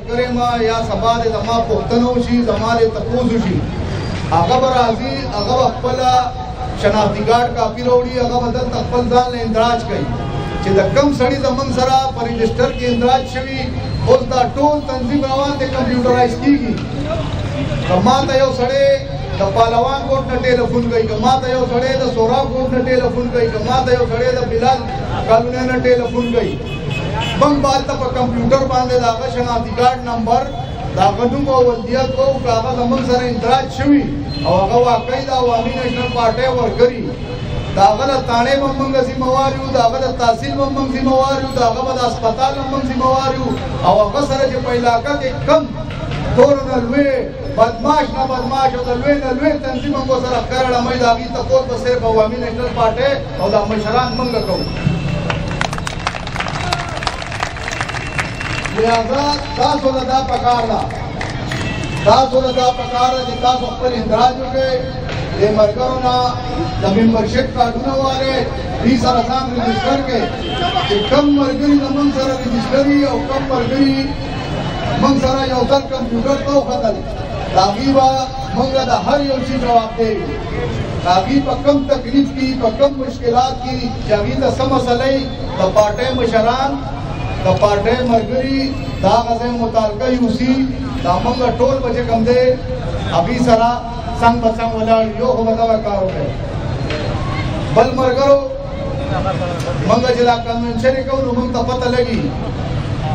ملګری ما یا سبا د زما پوښتنه وشي زما د تپوس وشي هغه به راځي هغه به خپله شناختی کارت کاپي راوړي هغه به دلته خپل ځان له اندراج کوي چې د کم سړي زمونږ سره په رجسټر کې اندراج شوي اوس دا ټول تنظیم روان دی کمپیوټرایز کېږي که ما ته یو سړی د پهلوان کوټ نه ټیلیفون کوي که ما ته یو سړی د سوراب کوټ نه ټیلیفون کوي که ما ته یو سړی د بلال کالونۍ نه ټیلیفون کوي موږ به هلته په کمپیوټر باندې د هغه شناختی کارت نمبر د هغه نوم او ولدیت کوو که هغه زموږ سره اندراج شوي او هغه واقعي د عوامي نیشنل پارټۍ ورګري د هغه د تاڼې به موږ ذمهوار یو د هغه د تحصیل به موږ ذمهوار یو د هغه به د هسپتال به موږ ذمهوار یو او هغه سره چې په علاقه کې کم ټولو نه لوی بدماش نه بدماش او د لوی نه لوی تنظیم موږ سره ښکاره ډمۍ د هغې تپوس به صرف عوامي نیشنل پارټۍ او دا مشران موږ کوو لہذا تاسو له دا پکار ده چې تاسو خپل اندراج وکړئ د ملګرو نه د ممبرشپ کارډونه والے دې سره ځان رجسټر کړئ چې کم ملګري زموږ سره رجسټر وي او کم ملګري موږ سره یو ځل کمپیوټر ته وختل د هغې به موږ د هر یو شي جوابدeh وي د هغې په کم تکلیف کې په کم مشکلات کې چې هغې ته څه مسئله د پارټۍ مشران د پارټۍ ملګري دا هغه ځای متعلقه یوسي دا موږ ټول به چې کوم دی هغې سره څنګ په څنګ ولاړ یو خو به دغه کار وکړي بل ملګرو موږ چې دا کنونشن یې کوو نو موږ ته پته لګي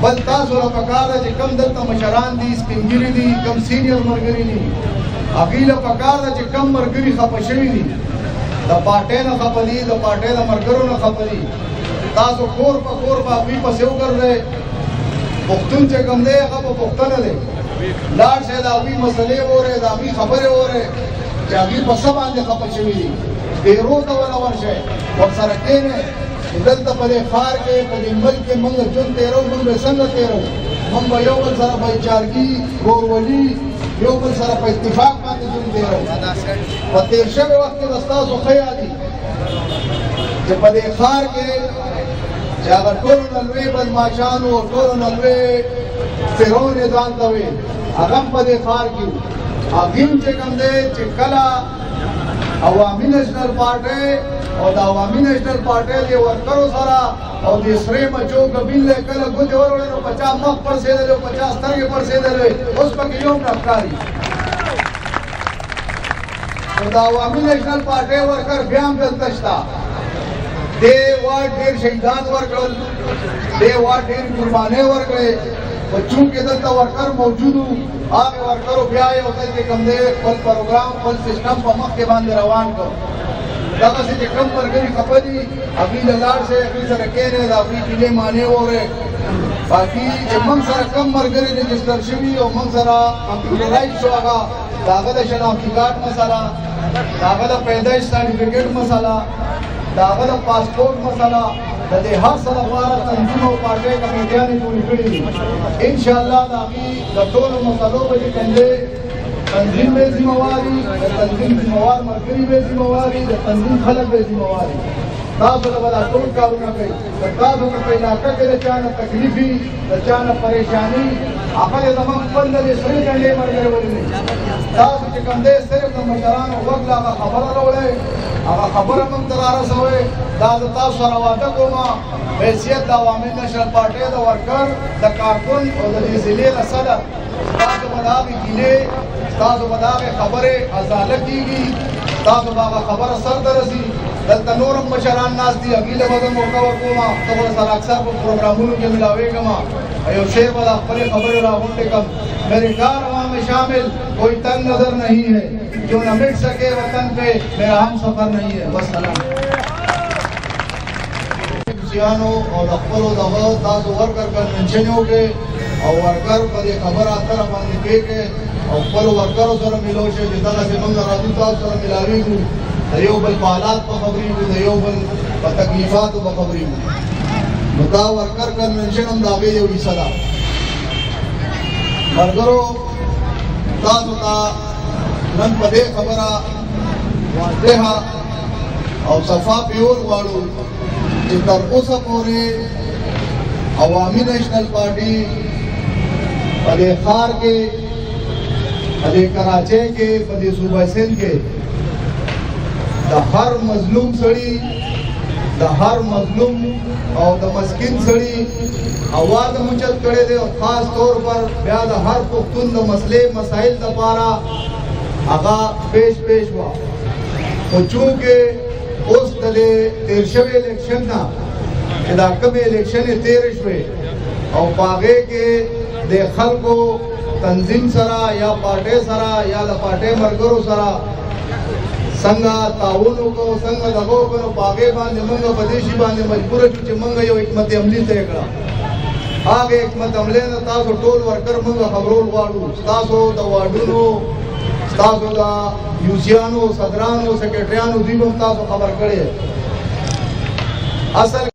بل تاسو له پکار ده چې کم دلته مشران دي سپین ږیري دي کم سینیر ملګري دي هغې له پکار ده چې کم ملګري خفه شوي دي د پارټۍ نه خفه دي د پارټۍ د ملګرو نه خفه دي تاسو کور په کور په هغوی پسې وګرځئ پښتون چې کوم دی هغه په پښتنه دی لاړ شئ د هغوی مسلې واورئ د هغوی خبرې واورئ چې هغوی په څه باندې خفه شوي دي ډېرو ته ونه ورشئ ورسره کښېنئ دلته په دې ښار کې په دې ملک کې موږ ژوند تېرو موږ به څنګه تېرو موږ به یو بل سره بایچارګي ورورولي یو بل سره په اتفاق باندې ژوند تېرو په تېر شوي وخت کې به ستاسو ښه یادي چې په دې ښار کې چې هغه ټولو نه لوی بدماشانو او ټولو نه لوی فرعون یې ځان ته وي هغه هم په دې ښار کې وو هغې هم چې کوم دی چې کله عوامي نیشنل پارټۍ او د عوامي نیشنل پارټۍ د ورکرو سره او د سرې مچو ګبین له کله ګوتې وروړې نو په چا مخ پړسېدلې او په چا سترګې پړسېدلې اوس پکې یو هم نه ښکاري نو د عوامي نیشنل پارټۍ ورکر بیا هم دلته شته دې واټ ډېر شهیدان ورکړل دې واټ ډېر قربانۍ ورکړې خو چونکې دلته ورکر موجود وو هغې ورکرو بیا یو ځل چې کوم دی خپل پروګرام خپل سیسټم په مخکې باندې روان کړ دغسې چې کوم ملګري خفه دي هغوی له لاړ شئ هغوی سره کښېنئ د هغوی کیلې معنې واورئ باقي چې موږ سره کم ملګري رجسټر شوي او موږ سره کمپیوټرایز شو هغه د هغه د شناختی کارت مسله د هغه د پیدایش سرټیفکیټ مسله د هغه د پاسپورټ مسله د دې هر څه لپاره تنظیم او پارټۍ کمیټیانې جوړې کړي دي انشاءالله د هغې د ټولو مسلو به چې کوم دی تنظیم به ذمهوار وي د تنظیم ذمهوار ملګري به ذمهوار وي د تنظیم خلک به ذمهوار وي تاسو له به دا ټول کارونه کوي که تاسو ته په علاقه کې د چا نه تکلیف وي د چا نه پریشاني هغه دې زموږ خپل د دې سرې جنډې ملګري ولري تاسو چې کوم دی صرف د مشرانو غوږ له هغه خبره راوړئ هغه خبره موږ ته رارسوئ دا زه تاسو سره واده کوم حیثیت د عوامي نیشنل پارټۍ د ورکر د کارکن او د دې ضلعې له صدر تاسو به د هغې کینې تاسو به د هغې خبرې ازاله کېږي تاسو به هغه خبره سر ته رسي دلته نور هم مشران ناست دي هغوی له به زه موقع ورکوم ته خو سره اکثر په پروګرامونو کې ملاوېږم یو شعر به د خپلې خبرې راغونډې کړم میرے کاروان میں شامل کوئی تنگ نظر نہیں ہے جو نہ مٹ سکے وطن پہ میرا ہم سفر نہیں ہے وسلام او د خپلو دغه تاسو ورکر کنونشن یې وکړئ او ورکر په دې خبره اتره باندې کېږئ او خپلو ورکرو سره ملو شئ چې دغسې موږ راځو تاسو سره ملاوېږو د یو بل په حالات به خبرېږو د یو بل په تکلیفاتو به خبرېږو نو دا ورکر کنونشن هم د هغې یو حصه ده ملګرو تاسو ته نن په دې خبره واضحه او صفا پیور غواړو چې تر اوسه پورې عوامي نیشنل پارټي पदे खार के पदे कराचे के पदे सूबा सिंध के द हर मजलूम सड़ी द हर मजलूम और द मस्किन सड़ी आवाज मुचत करे दे और खास तौर पर ब्याद हर पुख्तून द मसले मसाइल द पारा आगा पेश हुआ और चूंकि उस दले तेरशवे इलेक्शन ना इदा कब इलेक्शन तेरशवे और पागे के देखल को तंजीम सरा या पार्टे सरा या द पार्टे मरगरो सरा संगा ताउनो को संग दगो को पागे बांधे मंगा बदेशी बांधे मजबूर चुचे मंगा यो हिकमत अमली तेकड़ा आगे हिकमत अमले न तासो टोल वर्कर मंगा खबरोल वाडू तासो द वाडूनो तासो द यूसियानो सदरानो सेक्रेटरियानो दीबम तासो खबर करे असल